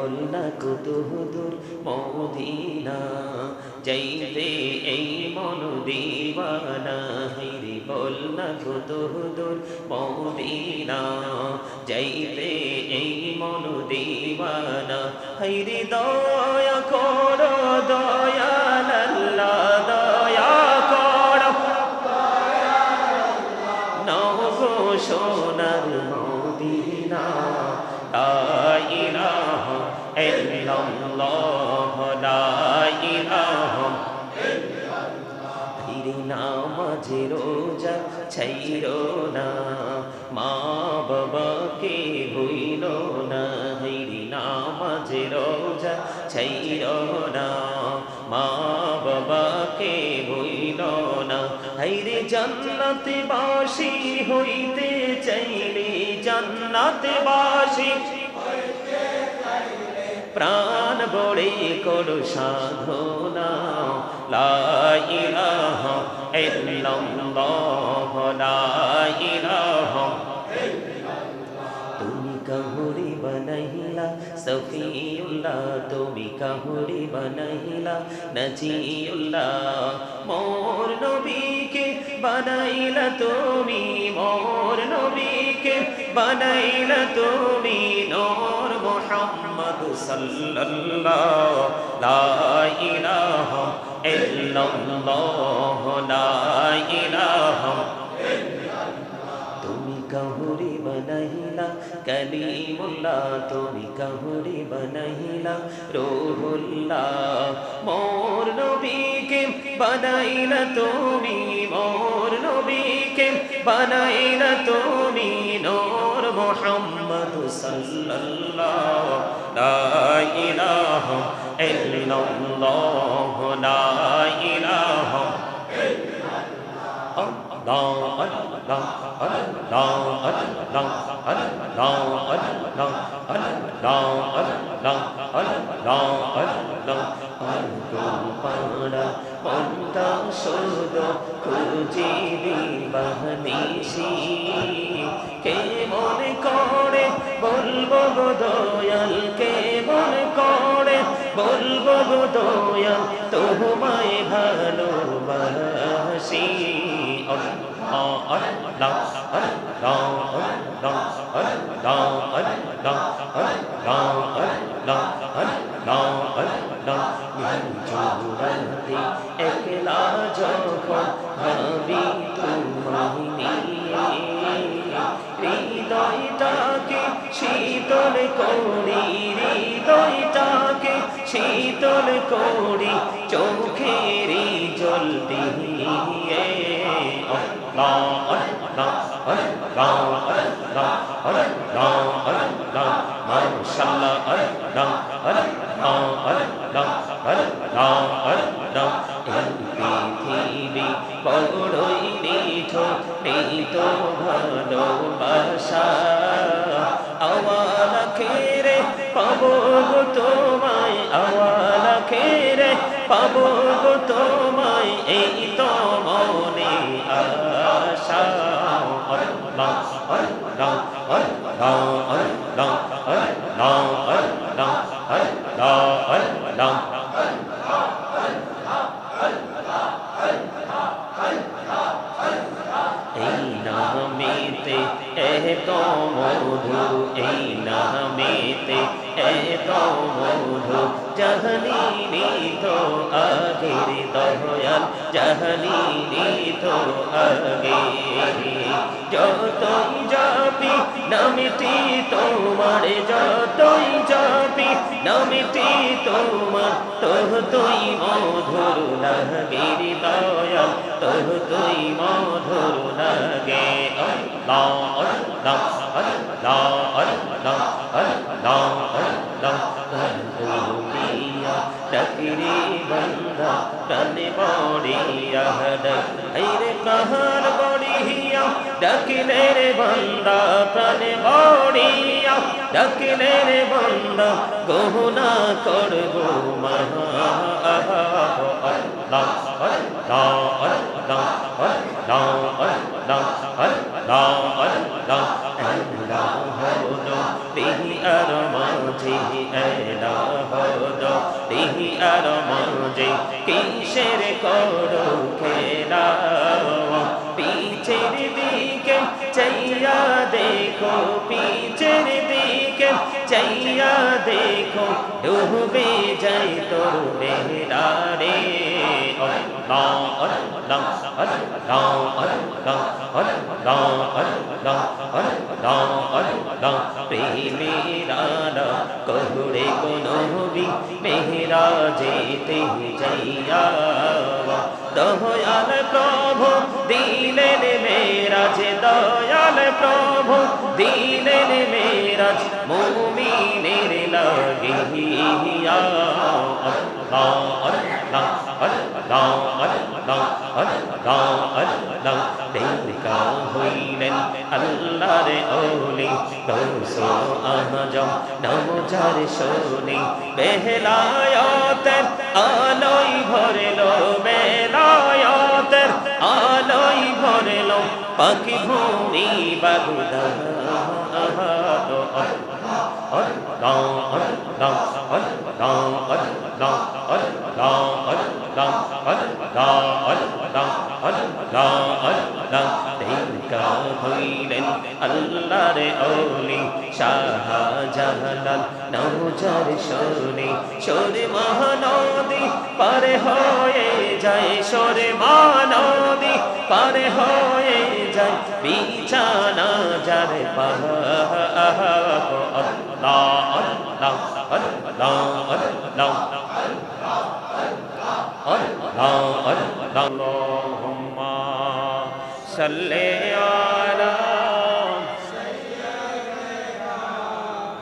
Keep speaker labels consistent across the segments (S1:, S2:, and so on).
S1: বল না কত দূর মদিনা যাইতে এই মন দিওয়ানা হাইরে বল না কত দূর মদিনা যাইতে এই মন দিওয়ানা হাইরে দয়া করো দয়াল আল্লাহ দয়া করো নাও গো সোনার মদিনা লা ইলাহা ইল্লাল্লাহ লা ইলাহা ফিরে নামাজে রোজা ছাইরো না মা বাবাকে ভুইলো না হাইরে নামাজে রোজা ছাইরো না মা বাবাকে ভুইলো না হাইরে জান্নাতে বাসী হইতে চাইলে জান্নাতে বাসী প্রাণ বড়ে করো সাধনা লা ইলাহা ইল্লাল্লাহ লা ইলাহা তুমি কাহুরি বানাইলা সফিউল্লাহ তুমি কাহুরি বানাইলা নজিউল্লাহ মোর নবীকে বানাইলা তুমি মোর নবীকে বানাইলা তুমি নূর মুহাম্মদ সাল্লাল্লাহু লা ইলাহা ইল্লাল্লাহ লা ইলাহা তুমি কাহুরি বানাইলা কালিমুল্লাহ তুমি কাহুরি বানাইলা রূহুল্লাহ মোর নবীকে বানাইলা তুমি মোর নবীকে বানাইলা তুমি নূর মুহাম্মদ সাল্লাল্লাহু লা ইলাহা ইল্লাল্লাহ লা ইলাহা Allah Allah Allah Allah Allah Allah Allah Allah Allah পাড়া মনটা শুধু খুঁজিবি বাহনিসি কে মনে করে বলবো গো দয়াল কে মনে করে বলবো গো দয়াল তোমায় ভালোবাসি একলা যখন ভাবি তোমায় নিয়ে হৃদয়টাকে শীতল করি হৃদয়টাকে শীতল করি চোখের জল দিয়ে Allah Allah Allah Allah Allah Allah mashallah Allah Allah Allah Allah Allah পৃথিবী বড়ই নিঠো নেই তো ভালোবাসা আওয়ালা খেরে পাবো গো তোমায় আওয়ালা খেরে পাবো গো তোমায় এই তো মনে আশা Allah Allah Allah Allah Allah Allah Allah এই নামেতে এত মধু এই নামেতে এত মধু জাহানি তো আগের দয়াল জাহানি তো আগে যতই যাবি নামটি তোমার যতই যাবি নামটি তোমার তুই মধুর লাগে দয়াল তুই মধুর লাগে Allah Allah Allah Allah Allah Allah ডাকিরে বন্দা প্রাণে বড়িয়া হাইরে কাহার বড়িয়া ডাকিলে রে বন্দা প্রাণে বড়িয়া ডাকিলে রে বন্দা গহনা করব মহা Allah Allah Allah Allah Allah Allah Allah আর মাঝে এলাহদ আর মাঝে কিসের করো খেলা পিছের দিকে চাইয়া দেখো পিছের দিকে চাইয়া দেখো ডুবে যাই তোর বেহরা রে আল্লাহ আল্লাহ আল্লাহ আল্লাহ আল্লাহ আল্লাহ আল্লাহ আল্লাহ প্রেমেরা কহুরে কোনো বি মেহরা যেতে যাইয়া দয়াল প্রভু দিলেন মেরাজ দয়াল প্রভু দিলেন মেরাজ মুমিনের লাগিয়া আল্লাহ আল্লাহ আল্লাহ আল্লাহ আল্লাহ আল্লাহ তেরিকা হইলেন আল্লাহর ওলি গৌসো আজম নমজার শোনি বেলায়াতের আলোই ভরলো বেলায়াতের আলোই ভরলো পাখি ভূমি বাগুদা হইলেন আল্লাহর ওলি শাহজালাল নওজার শোনে শোরে মহানদী পারে হয়ে যায় শোরে মহানদী পারে হয়ে যায় বিছানা যার আল্লাহ আল্লাহ আল্লাহ আল্লাহ আল্লাহুম্মা সাল্লি আলা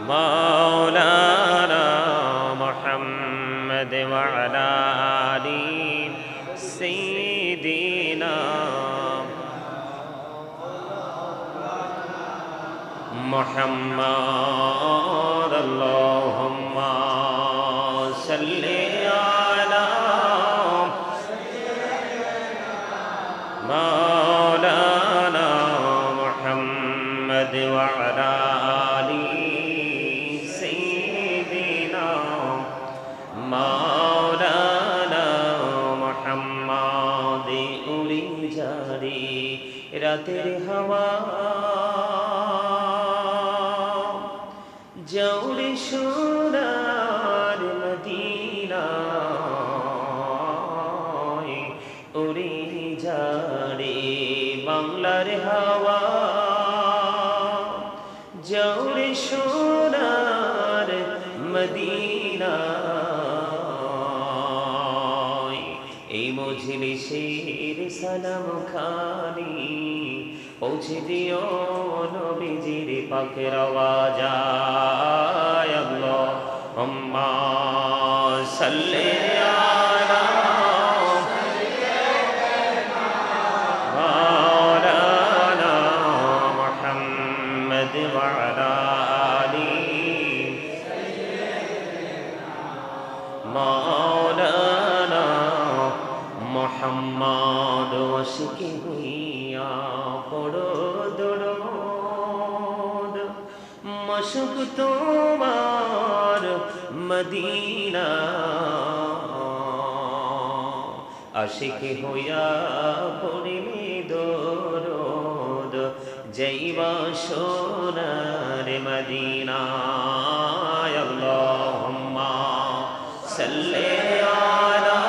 S1: মাওলানা মুহাম্মদ ওয়া আলা আলি সাইয়্যিদিনা মুহাম্মদ আল্লাহুম্মা সাল্লি আলা মাওলানা মুহাম্মদ ওয়া আলা আলি সাইয়্যিদিনা মাওলানা মুহাম্মদ উড়ি জারি রাতের হাওয়া জৌরে সোনার মদিনা উড়ে যারে বাংলার হাওয়া জৌরে সোনার মদিনা এই মজলিসের সালাম খানি পৌঁছে দিও নবীজির পাকের আওয়াজায় আল্লাহুম্মা সাল্লি আলা মাওলানা মুহাম্মদ ওয়া আলা আলি মাওলানা মুহাম্মদ ওয়াসিকি পড়ো দরুদ মশক তোমার মদিনা আশিক হইয়া পড়িলে দরুদ যাইবা সোনার মদিনা আল্লাহুম্মা সাল্লি আলা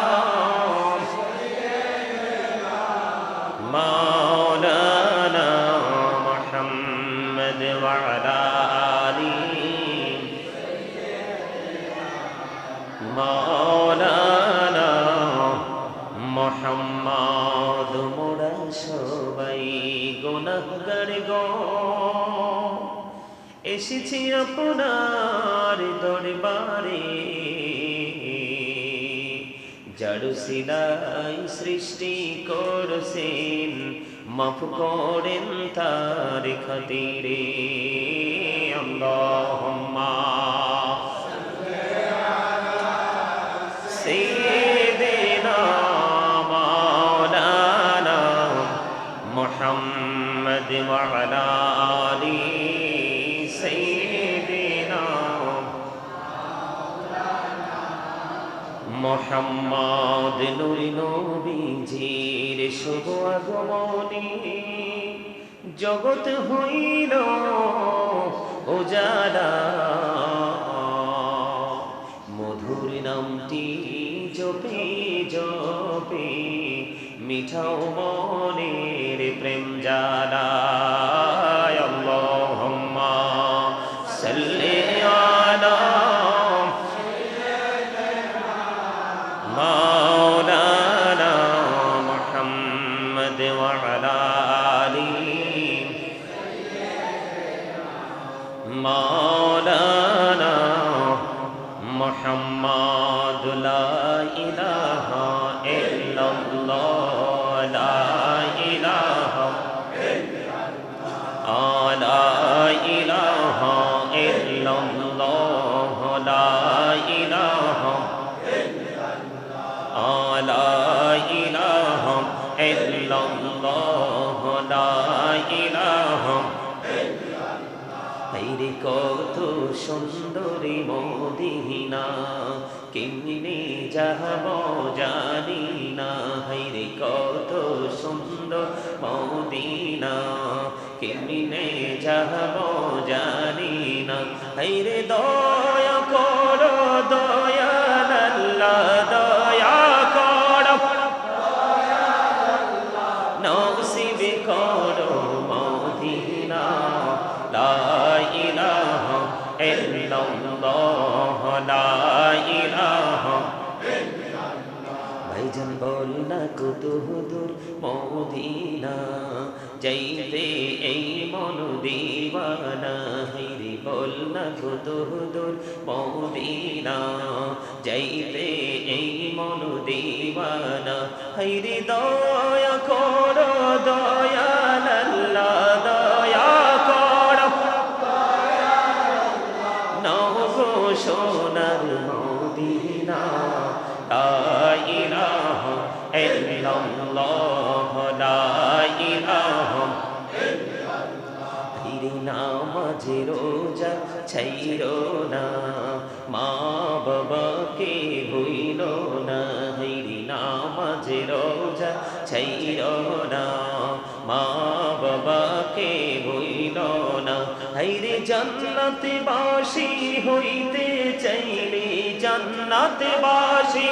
S1: মাওলানা মুহাম্মদ ওয়া আলা আলি মাওলানা মুহাম্মদ মোরা সবাই গুনাহগার গো এসেছি আপনার দরবারে যার সিলাই সৃষ্টি করছেন মাফ করেন তার খাতিরে আল্লাহুম্মা সাইয়্যিদিনা মাওলানা মুহাম্মদ ওয়া আলা আলি সাইয়্যিদিনা মোহাম্মদ নূরি নবীজির শুভ আগমনে জগৎ হইল উজালা, মধুর নামটি জপে জপে মিঠাও মনের প্রেম জালা। আল্লাহুম্মা সাল্লি আলা মাওলানা মুহাম্মদ ওয়া আলা আলিহি মাওলানা মুহাম্মদ। লা ইলাহা ইল্লাল্লাহ, লা ইলাহা লা ইলাহা ইল্লাল্লাহ, লা ইলাহা লা ইলাহা ইল্লাল্লাহ, লা ইলাহা। হায়রে কত সুন্দরী মদিনা, কেমনে যাব জানি না। হায়রে কত সুন্দর মদিনা, কেমনে যাব জানি না। হায়রে দয়া করো দয়াল আল্লাহ, দয়া করো নসিব করো মদিনা। লা ইলাহা ইল্লাল্লাহ, লা ইলাহা। ভাইজান বল না কত দূর মদিনা, যাইতে এই মন দিওয়ানা। হায়রে বল না কত দূর মদিনা, যাইতে এই মন দিওয়ানা। হায়রে দয়া করো দয়াল আল্লাহ, দয়া করো নগো সোনার মদিনা। লা ইলাহা ইল্লাল্লাহ, লা ইলাহা। হায়রে নামাজে রোজা ছাইরো না, মা বাবাকে ভুইলো না। হায়রে নামাজে রোজা ছাইরো না, মা বাবাকে ভুইলো না। হায়রে জান্নাতে বাসী হইতে চাইলে, জান্নাতে বাসী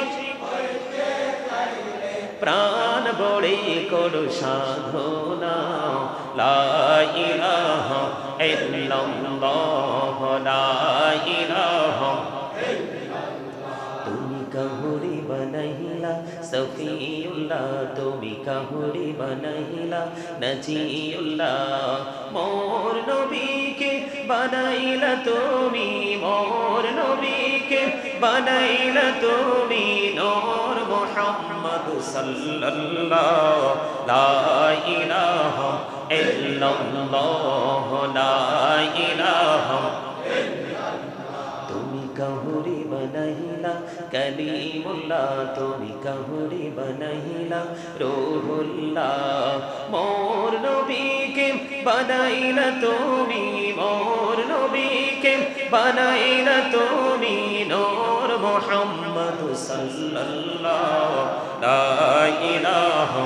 S1: প্রাণ বড়ে করো সাধনা। লা ইলাহা ইল্লাল্লাহ, লা ইলাহা। তুমি কাহুরি বানাইলা সফিউল্লাহ, তুমি কাহুরি বানাইলা নজিউল্লাহ। মোর নবীকে বানাইলা তুমি, মোর নবীকে বানাইলা তুমি নূর মুহাম্মদ সাল্লাল্লাহ। লা ইলাহা ইল্লাল্লাহ, লা ইলাহা। তুমি কাহুরি বানাইলা কালিমুল্লাহ, তুমি কাহুরি বানাইলা রূহুল্লাহ। মোর নবীকে বানাইলা তুমি, মোর নবীকে বানাইলা তুমি নূর মুহাম্মদ সাল্লাল্লাহ। লা ইলাহা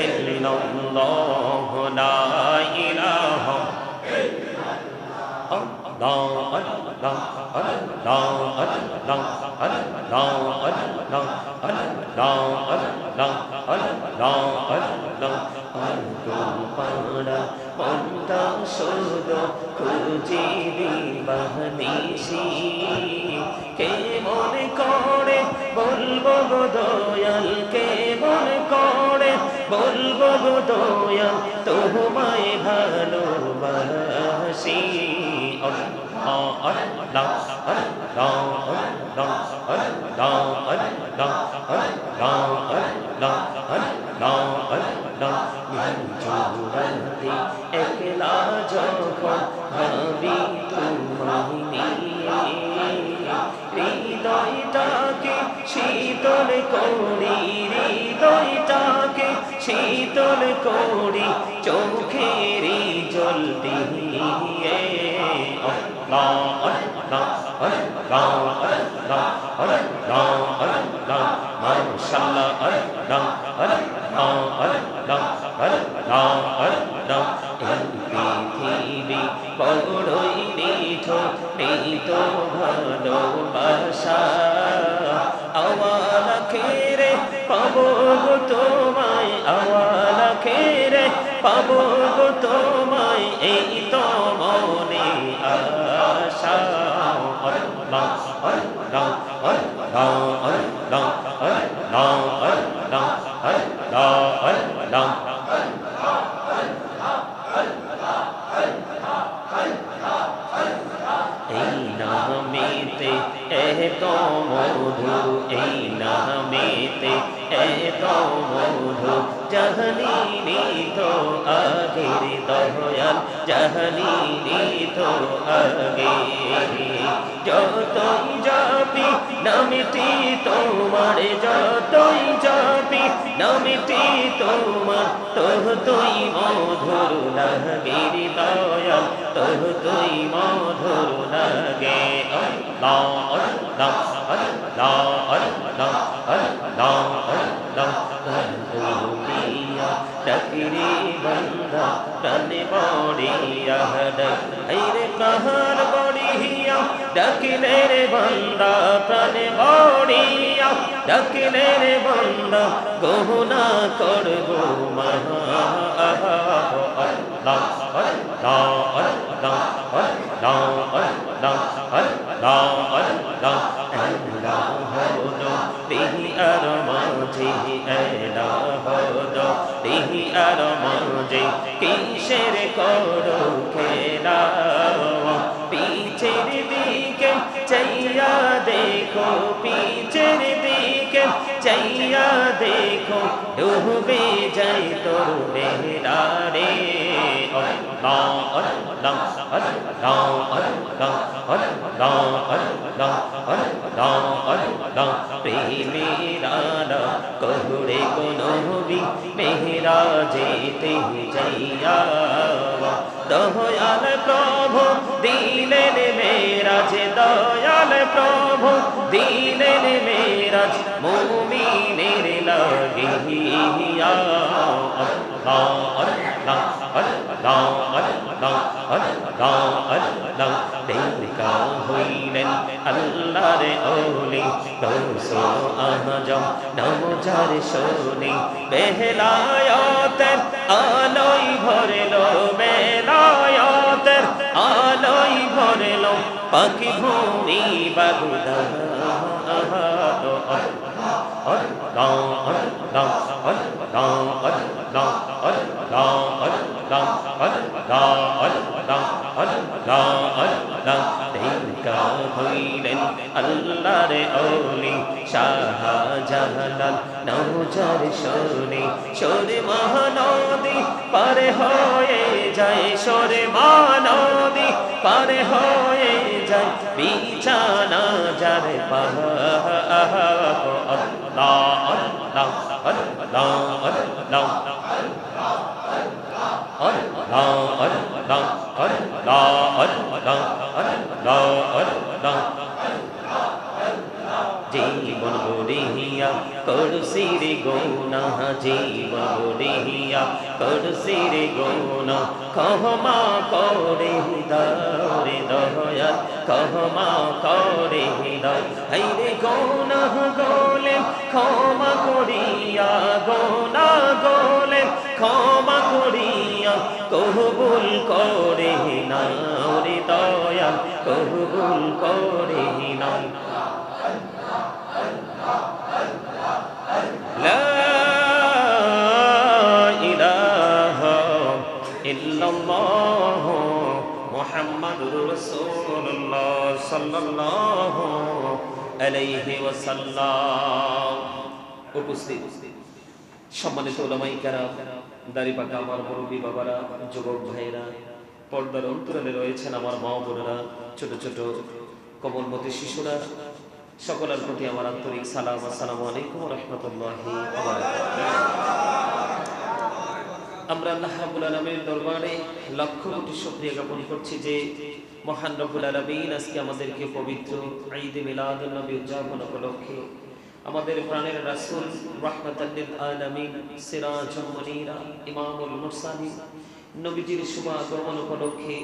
S1: ইল্লাল্লাহ, লা ইলাহা আল্লাহ আল্লাহ আল্লাহ আল্লাহ আল্লাহ আল্লাহ আল্লাহ আল্লাহ আল্লাহ আল্লাহ। পাড়া মনটা শুধু খুঁজিবি বাহনিসি, কে মনে করে বলবো গো দয়াল, কে মনে করে বলবো গো দয়াল, তোমায় ভালোবাসি। Allah Allah Allah Allah Allah Allah Allah Allah Allah জোড়াতে একলা যখন ভাবি তোমায় নিয়ে, হৃদয়টাকে শীতল করি, হৃদয়টাকে শীতল করি চোখের জল দিয়ে। Allah Allah Allah Allah Allah Allah আল্লাহ মাশাআল্লাহ আল্লাহ আল্লাহ আল্লাহ আল্লাহ আল্লাহ এই পৃথিবী বড়ই নিঠুর নেই তো ভালোবাসা আওয়ালা খেরে পাবো গো তোমায় আওয়ালা খেরে পাবো গো তোমায় এই তো মনে আশা আল্লাহ আল্লাহ আল্লাহ আল্লাহ আল্লাহ আল্লাহ আল্লাহ এই নামেতে এত মধু এই নামেতে এত মধু জাহানি তো আগের দয়াল জাহানি তো আগে যতই যাবি নামটি তোমার যতই যাবি নামটি তোমার তোহ তুই মধুর লাগে দয়াল তোহ তুই মধুর লাগে আল্লাহ আল্লাহ আল্লাহ আল্লাহ আল্লাহ আল্লাহ ডাকিরে বন্দা প্রাণে বড়িয়া ডাক রে কাহার বড়িয়া ডাকিলে রে বন্দা প্রাণে বড়িয়া ডাকিলে রে বন্দা গহনা করবো মহা আল্লাহ আল্লাহ আল্লাহ আল্লাহ আল্লাহ আল্লাহ আল্লাহ দেহি আর মাঝে এলা হলো দেহি আর মাঝে কিসের করো খেলা পিছের দিকে চাইয়া দেখো পিছের দিকে চাইয়া দেখো ডুবে যাই তোর বেহরা রে আল্লাহ আল্লাহ আল্লাহ আল্লাহ আল্লাহ আল্লাহ আল্লাহ আল্লাহ প্রেমেরা কহুরে কোন বি মেহরা যেতে যাইয়া দয়াল প্রভু দিলেন মেরাজ দয়াল প্রভু দিলেন মেরাজ মুমিনের লাগিয়া আল্লাহ আল্লাহ আল্লাহ আল্লাহ আল্লাহ আল্লাহ দেখা হইলেন আল্লাহর ওলি গৌসো আজম নমজার শোনে বেলায়াতের আলোয় ভরলো বেলায়াতের আলোয় ভরলো পাখি ভূমি বাগুদা হইলেন আল্লাহর ওলি শাহজালাল নওজার শোনে শোরে মহানদী পারে হয়ে যায় শোরে মহানদী পারে হয়ে যায় বিছানা যার আল্লাহ আল্লাহ আল্লাহ আল্লাহ আল্লাহ জীবন গড়িয়া করছি রে গোনা জীবন গড়িয়া করছি রে গোনা ক্ষমা করে দাও রে দয়াল ক্ষমা করে দাও হাই রে গোনা গোলে ক্ষমা করিয়া গোনা গোলে ক্ষমা করিয়া কবুল করে নাও রে দয়াল কবুল করে নাও লা ইলাহা ইল্লাল্লাহ মুহাম্মাদুর রাসূলুল্লাহ সাল্লাল্লাহু আলাইহি ওয়াসাল্লাম। উপস্থিত সম্মানিত উলামায়ে কেরাম, দাড়ি পাকা আমার মুরব্বী বাবারা, যুবক ভাইয়েরা, পর্দার অন্তরালে রয়েছেন আমার মা বোনেরা, ছোট ছোট কোমলমতি শিশুরা, সকলের প্রতি আমার আন্তরিক সালাম। আসসালামু আলাইকুম ওয়া রাহমাতুল্লাহি ওয়া বারাকাতুহু। আমরা আল্লাহ রাব্বুল আলামিনের দরবারে লক্ষ কোটি শুকরিয়া জ্ঞাপন করছি যে মহান রব্বুল আলামিন আজকে আমাদেরকে পবিত্র ঈদ মিলাদুন নবী উদযাপন উপলক্ষে আমাদের প্রাণের রাসূল রাহমাতাল লিল আলামিন সিরাজুল মুনীরা ইমামুল মুরসালিন নবীজির শুভ আগমন উপলক্ষে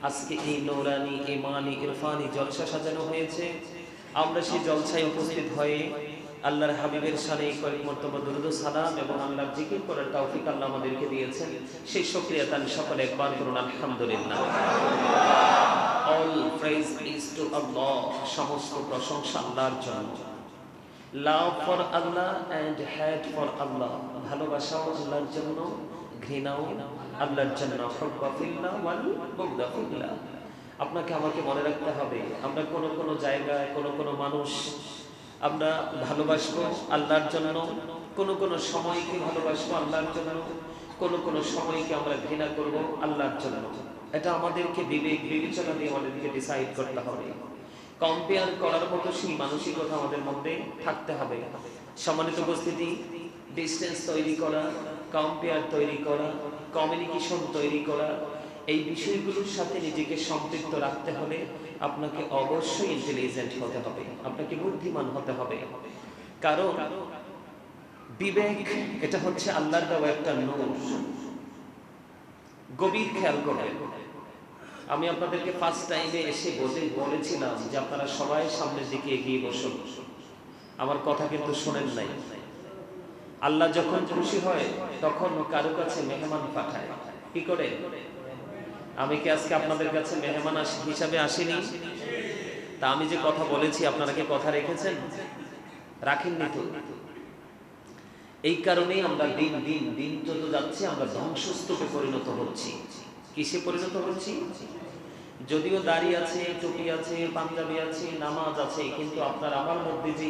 S1: আজকে এই নূরানি ঈমানি ইরফানি জলসা সাজানো হয়েছে। আমরা সেই জলসায় উপস্থিত হয়ে আল্লাহর হাবিবের শানে কয়েক মর্তবা দুরূদ ও সালাম এবং আল্লাহর জিকির করার তৌফিক আল্লাহ আমাদেরকে দিয়েছেন। সেই শুকরিয়া তান সকলে একবার করুন আলহামদুলিল্লাহ। All praise is to Allah, সমস্ত প্রশংসা আল্লাহর জন্য। Love for Allah and hate for Allah, ভালোবাসাও আল্লাহর জন্য, ঘৃণাও আল্লাহর জন্য। হুব্বা ফিল্লাহ ওয়াল বুগদা ফিল্লাহ। আপনাকে আমাকে মনে রাখতে হবে, আমরা কোন জায়গায় কোন মানুষ আমরা ভালোবাসবো আল্লাহর জন্য, কোন সময়কে ভালোবাসবো আল্লাহর জন্য, কোন সময়কে আমরা ঘৃণা করব আল্লাহর জন্য। এটা আমাদেরকে বিবেচনা দিয়ে আমাদেরকে ডিসাইড করতে হবে। কম্পেয়ার করার মতো সেই মানসিকতা আমাদের মধ্যে থাকতে হবে। সম্মানিত উপস্থিতি, ডিসটেন্স তৈরি করা, কম্পেয়ার তৈরি করা, কমিউনিকেশন তৈরি করা, এই বিষয়গুলোর সাথে নিজেকে সম্পৃক্ত রাখতে হলে আপনাকে অবশ্যই ইন্টেলিজেন্ট হতে হবে, আপনাকে বুদ্ধিমান হতে হবে। কারণ বিবেক এটা হচ্ছে আল্লাহর দেওয়া একটা নূর। গভীর খেয়াল করবেন, আমি আপনাদেরকে ফার্স্ট টাইমে এসে বলেছিলাম যে আপনারা সবাই সামনের দিকে এগিয়ে বসুন। আমার কথা কিন্তু শোনেন নাই। আল্লাহ যখন খুশি হয় তখন কারো কাছে মেহমান পাঠায়। কি করে? আমি কি আজকে আপনাদের কাছে মেহমান হিসাবে আসিনি? তা আমি যে কথা বলেছি আপনারা কি কথা রেখেছেন? রাখেননি তো। এই কারণেই আমরা দিন যত যাচ্ছে আমরা ধ্বংসস্তূপে পরিণত হচ্ছি। কিসে পরিণত হচ্ছি? যদিও দাড়ি আছে, টুপি আছে, পাঞ্জাবি আছে, নামাজ আছে, কিন্তু আপনার আমার মধ্যে যে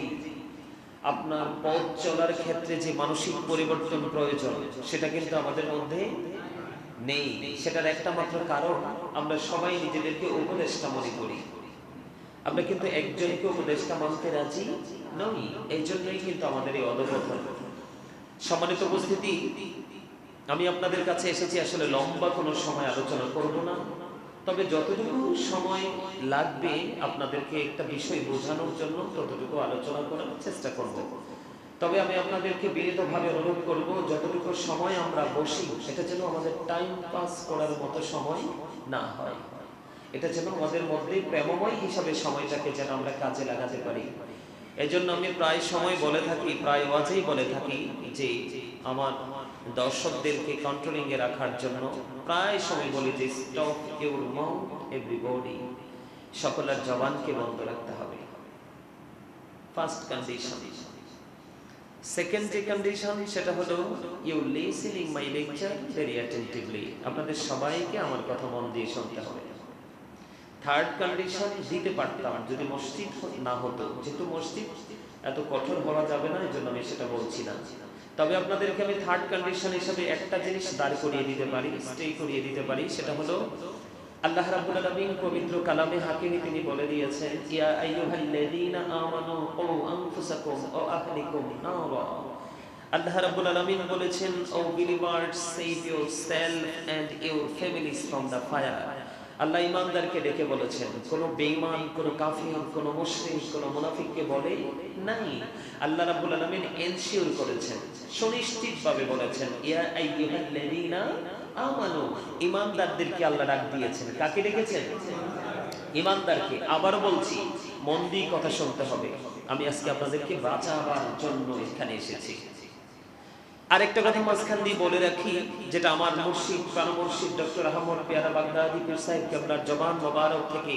S1: আপনার পথ চলার ক্ষেত্রে যে মানসিক পরিবর্তন প্রয়োজন সেটা কিন্তু আমাদের মধ্যে নেই। সেটার একটা মাত্র কারণ আমরা সবাই নিজেদেরকে উপদেষ্টা মনে করি। আমরা কিন্তু একজনকে উপদেষ্টা মানতে রাজি নই। এই জন্যই কিন্তু আমাদের এই অধঃপতন। সম্মানিত উপস্থিতি, আমি আপনাদের কাছে এসেছি আসলে লম্বা কোনো সময় আলোচনা করব না, তবে যতটুকু সময় লাগবে আপনাদেরকে একটা বিষয় বোঝানোর জন্য ততটুকু আলোচনা করার চেষ্টা করব। তবে আমি আপনাদেরকে বিনীতভাবে অনুরোধ করব, যতটুকু সময় আমরা বসি এটা যেন আমাদের টাইম পাস করার মতো সময় না হয়। এটা যেন আমাদের মধ্যে প্রেমময় হিসাবে সময়টাকে যেন আমরা কাজে লাগাতে পারি। এজন্য আমি প্রায় সময় বলে থাকি, প্রায় ওয়াজেই বলে থাকি যে আমার দর্শকদেরকে কন্ট্রোলিং এ রাখার জন্য প্রায় সময় বলি যে স্টপ ইউর মাউথ এভরিবডি, সকলের জবানকে বন্ধ রাখতে হবে। First condition. সেকেন্ড যে কন্ডিশন সেটা হলো you listening my lecture very attentively, আপনাদের সবাইকে আমার কথা মন দিয়ে শুনতে হবে। থার্ড কন্ডিশন দিতে পারতাম যদি মসজিদ না হতো, যেহেতু মসজিদ এত কঠোর হওয়া যাবে না, এই জন্য আমি সেটা বলছি না। তবে আপনাদেরকে আমি থার্ড কন্ডিশন হিসেবে একটা জিনিস দাঁড় করিয়ে দিতে পারি, স্টে করিয়ে দিতে পারি, সেটা হলো আল্লাহ রাব্বুল আলামিন পবিত্র কালামে হাকিমে তিনি বলে দিয়েছেন, ইয়া আইয়ুহাল্লাযীনা আমানু ও আনফুসাকুম ও আহলিকুম নারা। আল্লাহ রাব্বুল আলামিন বলেছেন, O believers, save yourself and your families from the fire. আল্লাহ ইমানদারকে ডেকে বলেছেন, কোন বেঈমান, কোন কাফির, কোন মুশরিক, কোন মুনাফিককে বলে নাই। আল্লাহ রাব্বুল আলামিন এনশিওর করেছেন, সুনিশ্চিতভাবে বলেছেন, ইয়া আইয়ুহাল্লাযীনা আমানু, ইমানদারদেরকে আল্লাহ ডাক দিয়েছেন। কাকে ডেকেছেন? ইমানদারকে। আবারও বলছি, মন দিয়ে কথা শুনতে হবে। আমি আজকে আপনাদেরকে বাঁচাবার জন্য এখানে এসেছি। আরেকটা কথা মাঝখান দিয়ে বলে রাখি, যেটা আমার মুর্শিদ, প্রাণ মুর্শিদ ডক্টর আহমদ পেয়ারা বাগদাদি পীর সাহেব কেবলার জবান মোবারক থেকে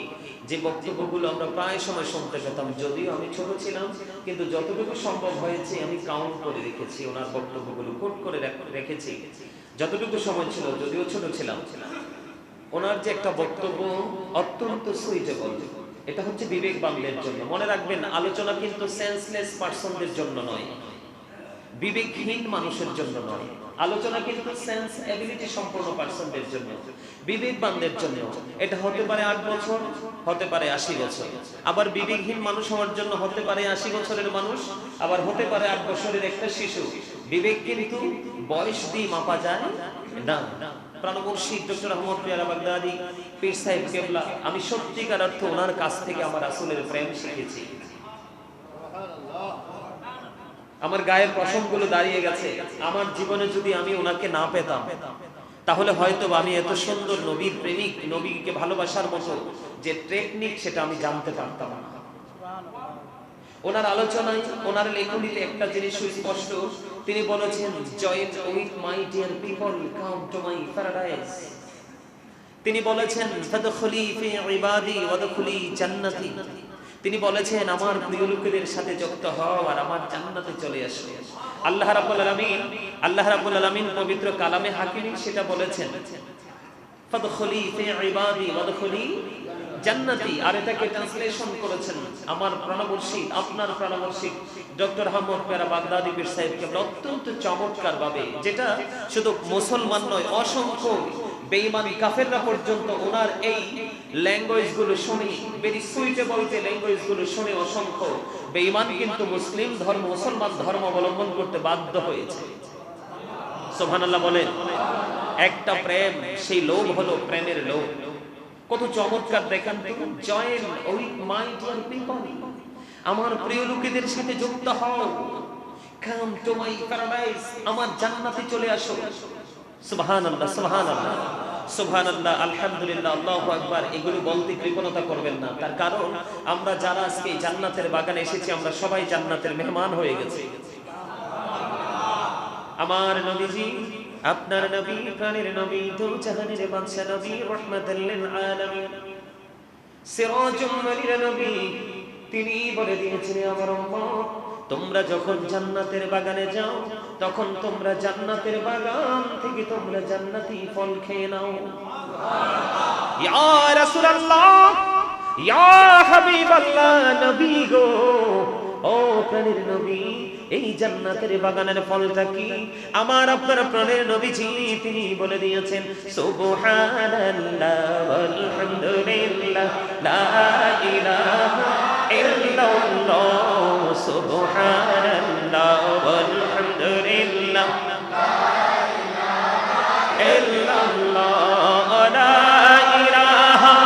S1: যে বক্তব্যগুলো আমরা প্রায় সময় শুনতে পেতাম, যদিও আমি ছোট ছিলাম কিন্তু যতটুকু সম্ভব হয়েছে আমি কাউন্ট করে রেখেছি, ওনার বক্তব্যগুলো কোট করে রেখেছি যতটুকু সময় ছিল, যদিও ছোট ছিলাম। ওনার যে একটা বক্তব্য অত্যন্ত সুইটেবল, এটা হচ্ছে বিবেকবানদের জন্য। মনে রাখবেন, আলোচনা কিন্তু সেন্সলেস পারসনদের জন্য নয়, বিবেকহীন মানুষের জন্য নয়। আলোচনা কিন্তু সেন্স এবিলিটি সম্পন্ন পারসনদের জন্য, বিবেকবানদের জন্য। এটা হতে পারে 8 বছর, হতে পারে 80 বছর। আবার বিবেকহীন মানুষ হওয়ার জন্য হতে পারে 80 বছরের মানুষ, আবার হতে পারে 8 বছরের একটা শিশু। বিবেক কিন্তু বয়স দিয়ে মাপা যায় না। প্রাণ মুর্শিদ ডক্টর আহমদ পেয়ারা বাগদাদি পীর সাহেব কেবলা, আমি সত্যিকার অর্থে ওনার কাছ থেকে আমার রাসূলের প্রেম শিখেছি। আমার গায়ের পশমগুলো দাঁড়িয়ে গেছে। আমার জীবনে যদি আমি ওনাকে না পেতাম, তাহলে হয়তো আমি এত সুন্দর নবীর প্রেমিক, নবীকে ভালোবাসার মতো যে টেকনিক, সেটা আমি জানতে পারতাম না। ওনার আলোচনায়, ওনার লেখনীতে একটা জিনিস সুস্পষ্ট। তিনি বলেছেন, join with my dear people, come to my paradise. তিনি বলেছেন, ফাদখুলি ফি ইবাদি ওয়াদখুলি জান্নাতি। তিনি বলেছেন, আমার প্রিয় লোকেদের সাথে যুক্ত হও আর আমার জান্নাতে চলে আসো। আল্লাহ রাব্বুল আলামিন পবিত্র কালামে হাকিমে সেটা বলেছেন, ফাদখুলি ফি ইবাদি ওয়াদখুলি জান্নাতি। আর এটাকে ট্রান্সলেশন করেছেন আমার প্রাণমর্শিদ, আপনার প্রাণমর্শিদ ডক্টর আহমদ পেয়ারা বাগদাদি পীর সাহেবকে অত্যন্ত চমৎকার ভাবে, যেটা শুধু মুসলমান নয়, অসংখ্য বেঈমান কাফেররা পর্যন্ত ওনার এই ল্যাঙ্গুয়েজ গুলো শুনে, ভেরি সুইটেবল যে ল্যাঙ্গুয়েজ গুলো শুনে অসংখ্য বেঈমান কিন্তু মুসলিম ধর্ম, মুসলমান ধর্ম অবলম্বন করতে বাধ্য হয়েছে। সুবহানাল্লাহ বলেন। একটা প্রেম, সেই লোভ হলো প্রেমের লোভ। কত চমৎকার দেখেন তো, join with my dear people, আমার প্রিয় লোকেদের সাথে যুক্ত হও, কাম টু মাই প্যারাডাইস, আমার জান্নাতে চলে আসো। সুবহানাল্লাহ, সুবহানাল্লাহ, সুবহানাল্লাহ, আলহামদুলিল্লাহ, আল্লাহু আকবার। এগুলো বলতে কৃপণতা করবেন না, তার কারণ আমরা যারা আজকে জান্নাতের বাগানে এসেছি, আমরা সবাই জান্নাতের মেহমান হয়ে গেছি। আমার নবীজি, আপনার নবী, প্রাণের নবী, দু জাহানের বাদশা নবী, রাহমাতুল লিল আলামিন, সিরাজুল মুনির নবী, তিনি বলে দিয়েছেন, আমার উম্মত, তোমরা যখন জান্নাতের বাগানে যাও, তখন তোমরা জান্নাতের বাগান থেকে তোমরা জান্নাতি ফল খেয়ে নাও। ইয়া রাসূলুল্লাহ, ইয়া হাবিবাল্লাহ, নবী গো, ও প্রাণের নবী, এই জান্নাতের বাগানের ফলটা কি? আমার আপনার প্রাণের নবীজি তিনি বলে দিয়েছেন, সুবহানাল্লাহ ওয়ালহামদুলিল্লাহ, লা ইলাহা ইল্লাল্লাহ, সুবহানাল্লাহ ওয়ালহামদুলিল্লাহ, লা ইলাহা ইল্লাল্লাহ, লা ইলাহা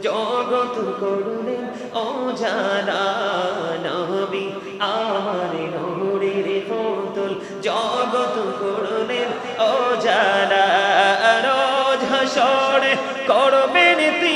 S1: জগৎ করলেন ও জানা,